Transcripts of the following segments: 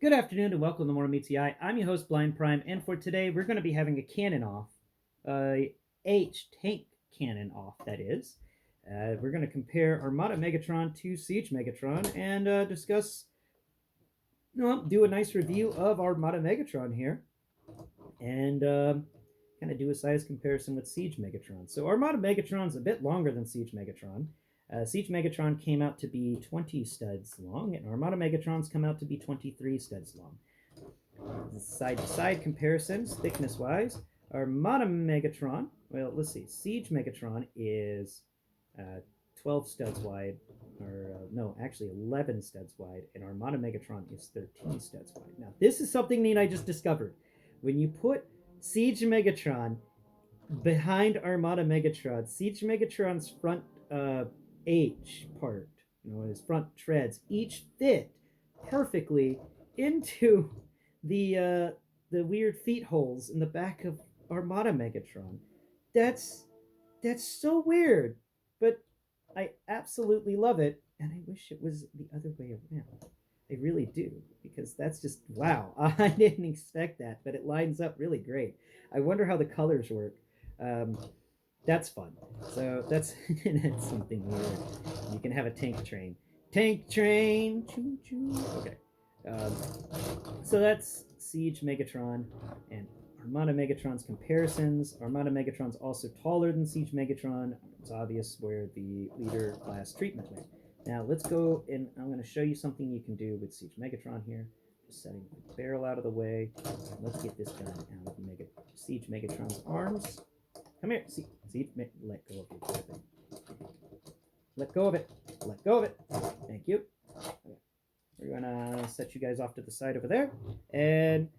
Good afternoon and welcome to M.M.E. I'm your host, Blind Prime, and for today we're going to be having a cannon off, H-tank cannon off, that is. We're going to compare Armada Megatron to Seige Megatron and discuss, do a nice review of Armada Megatron here and kind of do a size comparison with Seige Megatron. So Armada Megatron's a bit longer than Seige Megatron. Siege Megatron came out to be 20 studs long, and Armada Megatron's come out to be 23 studs long. Side-to-side comparisons, thickness-wise, Armada Megatron, well, let's see, Siege Megatron is 12 studs wide, or no, actually 11 studs wide, and Armada Megatron is 13 studs wide. Now, this is something neat I just discovered. When you put Siege Megatron behind Armada Megatron, Siege Megatron's front H part, his front treads, each fit perfectly into the weird feet holes in the back of Armada Megatron. That's that's so weird, but I absolutely love it, and I wish it was the other way around. I really do, because that's just wow. I didn't expect that, but it lines up really great. I wonder how the colors work. Um, that's fun. So that's something weird. You can have a tank train. Tank train, choo choo. Okay. Um, so that's Siege Megatron and Armada Megatron's comparisons. Armada Megatron's also taller than Siege Megatron. It's obvious where the leader class treatment went. Now let's go and I'm going to show you something you can do with Siege Megatron here. Just setting the barrel out of the way. Let's get this gun out of Siege Megatron's arms. Come here. See, let go of it. Let go of it. Let go of it. Thank you. Okay. We're gonna set you guys off to the side over there, and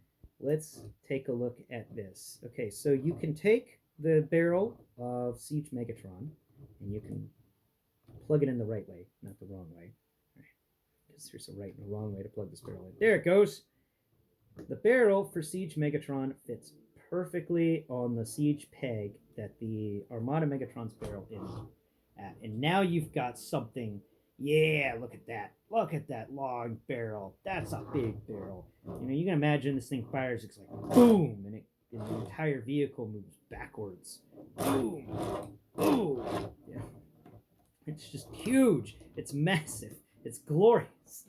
let's take a look at this. Okay, so you can take the barrel of Siege Megatron, and you can plug it in the right way, not the wrong way. Because there's a right and a wrong way to plug this barrel in. There it goes. The barrel for Siege Megatron fits perfectly on the Siege peg that the Armada Megatron's barrel is at. And now you've got something. Yeah, look at that. Look at that long barrel. That's a big barrel. You can imagine this thing fires, it's like boom, and the entire vehicle moves backwards. Boom. Boom. Yeah. It's just huge. It's massive. It's glorious.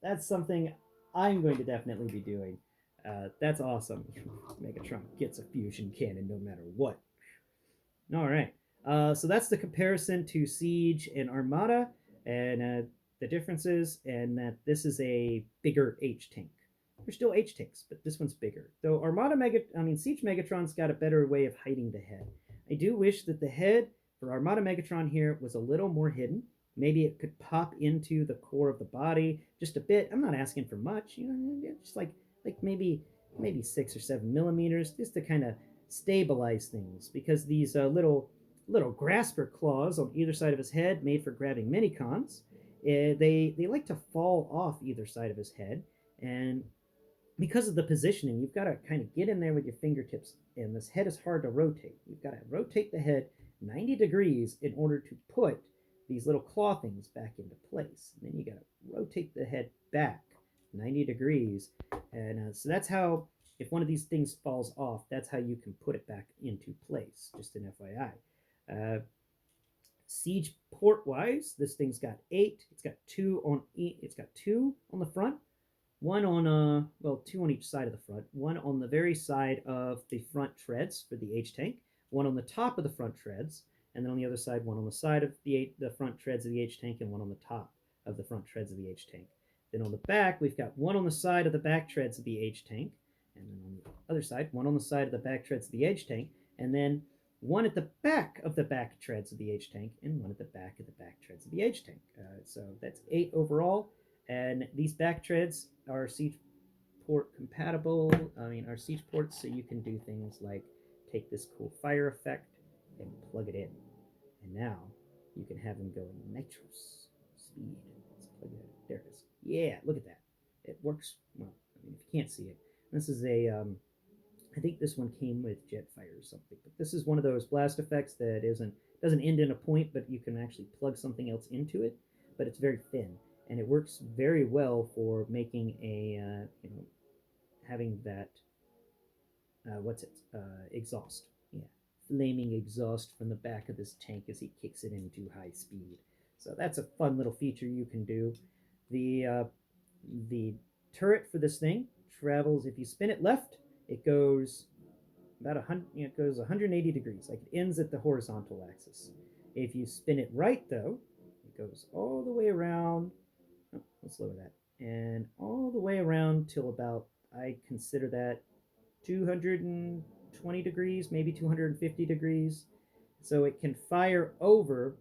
That's something I'm going to definitely be doing. That's awesome. Megatron gets a fusion cannon no matter what. All right. So that's the comparison to Siege and Armada, and the differences, and that this is a bigger H tank. They're still H tanks, but this one's bigger. Though Siege Megatron's got a better way of hiding the head. I do wish that the head for Armada Megatron here was a little more hidden. Maybe it could pop into the core of the body just a bit. I'm not asking for much, just like maybe 6 or 7 millimeters, just to kind of stabilize things. Because these little grasper claws on either side of his head, made for grabbing minicons, they like to fall off either side of his head, and because of the positioning, you've got to kind of get in there with your fingertips, and this head is hard to rotate. You've got to rotate the head 90 degrees in order to put these little claw things back into place. And then you got to rotate the head back 90 degrees. And so that's how, if one of these things falls off, that's how you can put it back into place, just an FYI. Siege port wise, this thing's got 8. It's got 2 on the front, one on two on each side of the front, one on the very side of the front treads for the H tank, one on the top of the front treads, and then on the other side, one on the side of the front treads of the H tank, and one on the top of the front treads of the H tank. Then on the back, we've got one on the side of the back treads of the H tank, and then on the other side, one on the side of the back treads of the H tank, and then one at the back of the back treads of the H tank, and one at the back of the back treads of the H tank. So that's 8 overall, and these back treads are siege port compatible. Are siege ports, so you can do things like take this cool fire effect and plug it in, and now you can have him go nitros speed. Let's plug it in. There it is. Yeah, look at that. It works well. If you can't see it, this is a I think this one came with Jetfire or something, but this is one of those blast effects that doesn't end in a point, but you can actually plug something else into it, but it's very thin. and it works very well for making a having that what's it exhaust. Yeah, flaming exhaust from the back of this tank as he kicks it into high speed. So that's a fun little feature you can do. The turret for this thing travels, if you spin it left, it goes about 100, it goes 180 degrees, like it ends at the horizontal axis. If you spin it right, though, it goes all the way around. Oh, let's lower that. And all the way around till about, I consider that 220 degrees, maybe 250 degrees. So it can fire over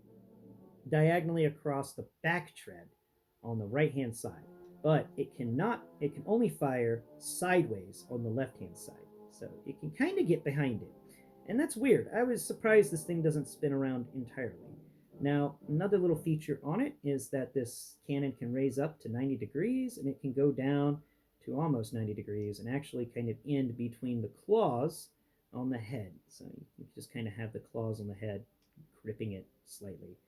diagonally across the back tread on the right hand side, but it can only fire sideways on the left hand side. So it can kind of get behind it. And that's weird. I was surprised this thing doesn't spin around entirely. Now, another little feature on it is that this cannon can raise up to 90 degrees and it can go down to almost 90 degrees and actually kind of end between the claws on the head. So you just kind of have the claws on the head gripping it slightly.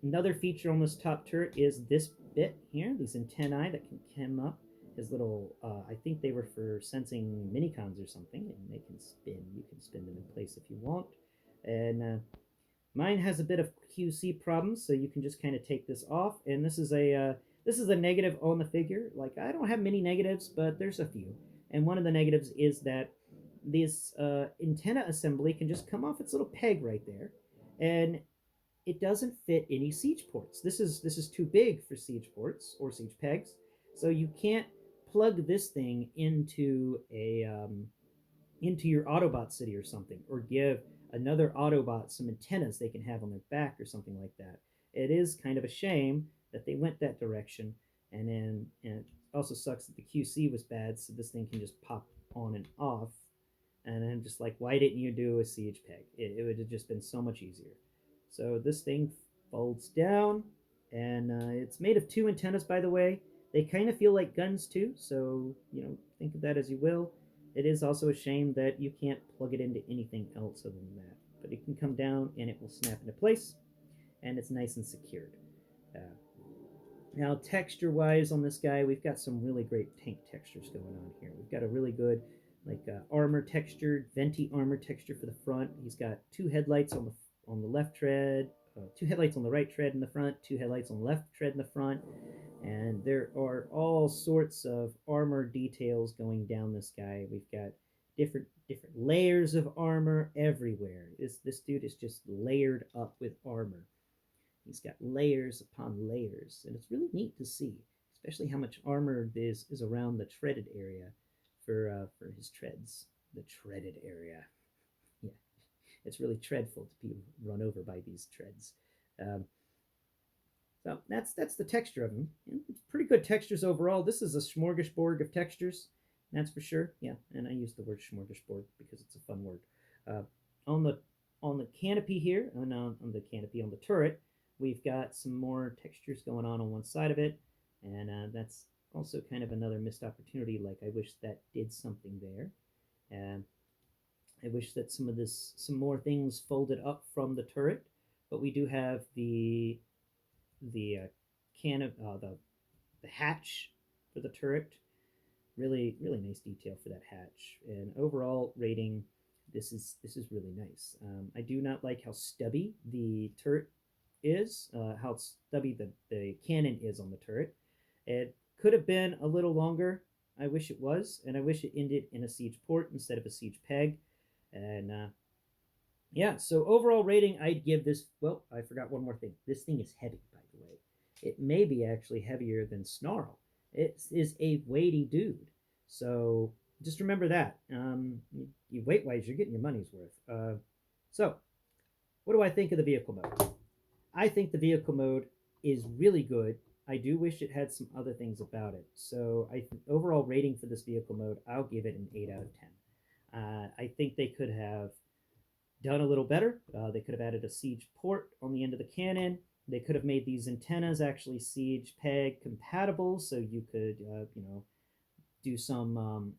Another feature on this top turret is this bit here, these antennae that can come up as little, I think they were for sensing minicons or something, and they can spin. You can spin them in place if you want. And mine has a bit of QC problems, so you can just kind of take this off. And this is a negative on the figure. Like, I don't have many negatives, but there's a few. And one of the negatives is that this antenna assembly can just come off its little peg right there, and it doesn't fit any siege ports. This is too big for siege ports or siege pegs, so you can't plug this thing into into your Autobot city or something, or give another Autobot some antennas they can have on their back or something like that. It is kind of a shame that they went that direction, and it also sucks that the QC was bad, so this thing can just pop on and off. And I'm just like, why didn't you do a siege peg? It would have just been so much easier. So this thing folds down, and it's made of two antennas, by the way. They kind of feel like guns too, so think of that as you will. It is also a shame that you can't plug it into anything else other than that. But it can come down and it will snap into place, and it's nice and secured. Now, texture-wise on this guy, we've got some really great tank textures going on here. We've got a really good armor texture, venti armor texture for the front. He's got two headlights on the left tread, two headlights on the right tread in the front, two headlights on the left tread in the front, and there are all sorts of armor details going down this guy. We've got different layers of armor everywhere. This dude is just layered up with armor. He's got layers upon layers, and it's really neat to see, especially how much armor is around the treaded area for his treads. The treaded area. Yeah, it's really dreadful to be run over by these treads. So that's the texture of him. It's pretty good textures overall. This is a smorgasbord of textures, that's for sure. Yeah, and I use the word smorgasbord because it's a fun word. On the canopy here, on the turret, we've got some more textures going on one side of it, and that's also kind of another missed opportunity. Like, I wish that did something there. I wish that some more things folded up from the turret, but we do have the hatch for the turret. Really nice detail for that hatch. And overall rating, this is really nice. I do not like how stubby the turret is, how stubby the cannon is on the turret. It could have been a little longer. I wish it was, and I wish it ended in a siege port instead of a siege peg. And yeah, so overall rating, I'd give this, well, I forgot one more thing. This thing is heavy, by the way. It may be actually heavier than Snarl. It is a weighty dude. So just remember that. You weight-wise, you're getting your money's worth. So what do I think of the vehicle mode? I think the vehicle mode is really good. I do wish it had some other things about it. So overall rating for this vehicle mode, I'll give it an 8 out of 10. I think they could have done a little better. They could have added a siege port on the end of the cannon. They could have made these antennas actually siege peg compatible, so you could do some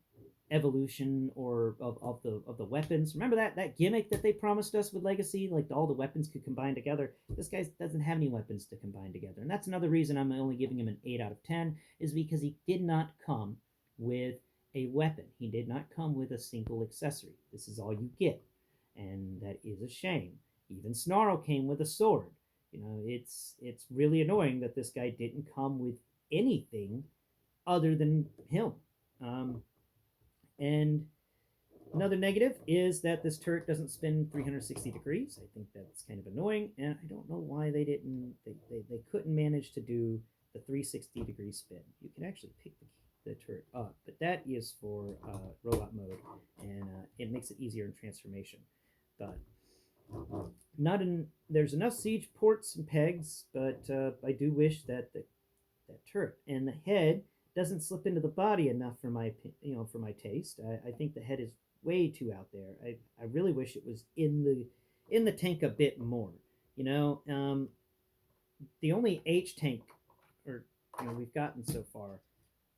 evolution or of the weapons. Remember that gimmick that they promised us with Legacy, like all the weapons could combine together. This guy doesn't have any weapons to combine together, and that's another reason I'm only giving him an 8 out of 10, is because he did not come with a weapon. He did not come with a single accessory. This is all you get, and that is a shame. Even Snarl came with a sword. It's really annoying that this guy didn't come with anything other than him. Um, and another negative is that this turret doesn't spin 360 degrees. I think that's kind of annoying, and I don't know why they didn't. They couldn't manage to do the 360-degree spin. You can actually pick the turret up, but that is for robot mode, and it makes it easier in transformation. But not in there's enough siege ports and pegs, but I do wish that that turret and the head doesn't slip into the body enough for my for my taste. I think the head is way too out there. I really wish it was in the tank a bit more. The only H tank or we've gotten so far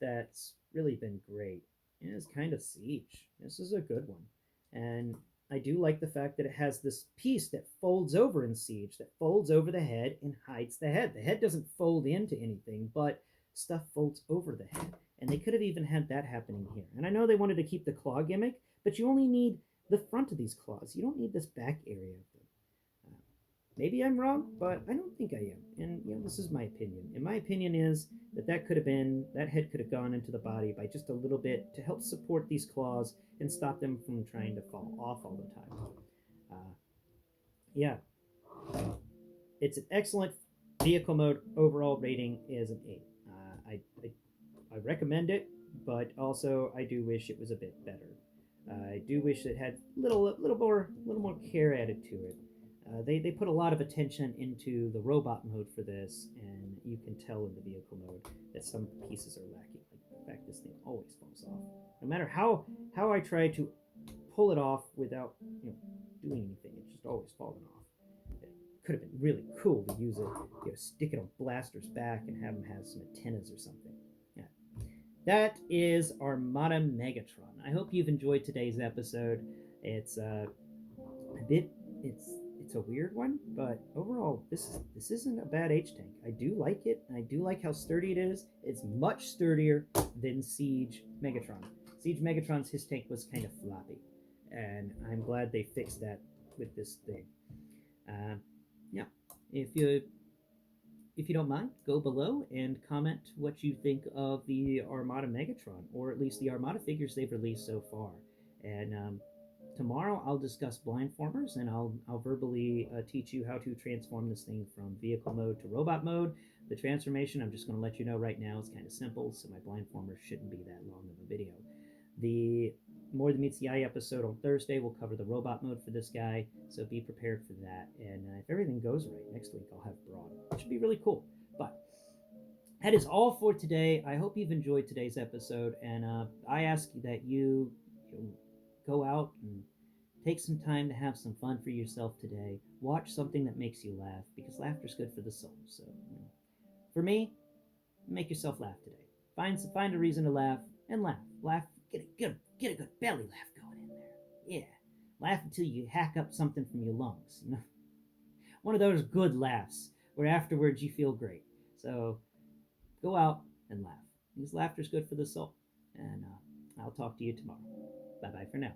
that's really been great is kind of Siege. This is a good one, and I do like the fact that it has this piece that folds over in Siege, that folds over the head and hides the head. The head doesn't fold into anything, but stuff folds over the head. And they could have even had that happening here. And I know they wanted to keep the claw gimmick, but you only need the front of these claws. You don't need this back area of them. Maybe I'm wrong, but I don't think I am. And this is my opinion. And my opinion is that that head could have gone into the body by just a little bit to help support these claws and stop them from trying to fall off all the time. Yeah, it's an excellent vehicle mode. Overall rating is an 8. I recommend it, but also I do wish it was a bit better. I do wish it had little more care added to it. They put a lot of attention into the robot mode for this, and you can tell in the vehicle mode that some pieces are lacking. Like the fact this thing always falls off. No matter how I try to pull it off without doing anything, it's just always falling off. It could have been really cool to use it, stick it on Blaster's back and have him have some antennas or something. Yeah. That is Armada Megatron. I hope you've enjoyed today's episode. It's a bit it's a weird one, but overall this isn't a bad H tank. I do like it. I do like how sturdy it is. It's much sturdier than Seige Megatron. Seige Megatron's his tank was kind of floppy, and I'm glad they fixed that with this thing. Yeah, if you don't mind, go below and comment what you think of the Armada Megatron, or at least the Armada figures they've released so far. And tomorrow I'll discuss blindformers, and I'll verbally teach you how to transform this thing from vehicle mode to robot mode. The transformation, I'm just going to let you know right now, is kind of simple, so my blindformer shouldn't be that long of a video. The More Than Meets the Eye episode on Thursday will cover the robot mode for this guy, so be prepared for that. And if everything goes right, next week I'll have Brawn, which should be really cool. But that is all for today. I hope you've enjoyed today's episode, and I ask that you go out and take some time to have some fun for yourself today. Watch something that makes you laugh, because laughter's good for the soul. So, for me, make yourself laugh today. Find a reason to laugh, and laugh. Get a good belly laugh going in there. Yeah, laugh until you hack up something from your lungs. One of those good laughs where afterwards you feel great. So, go out and laugh, because laughter's good for the soul. And I'll talk to you tomorrow. Bye bye for now.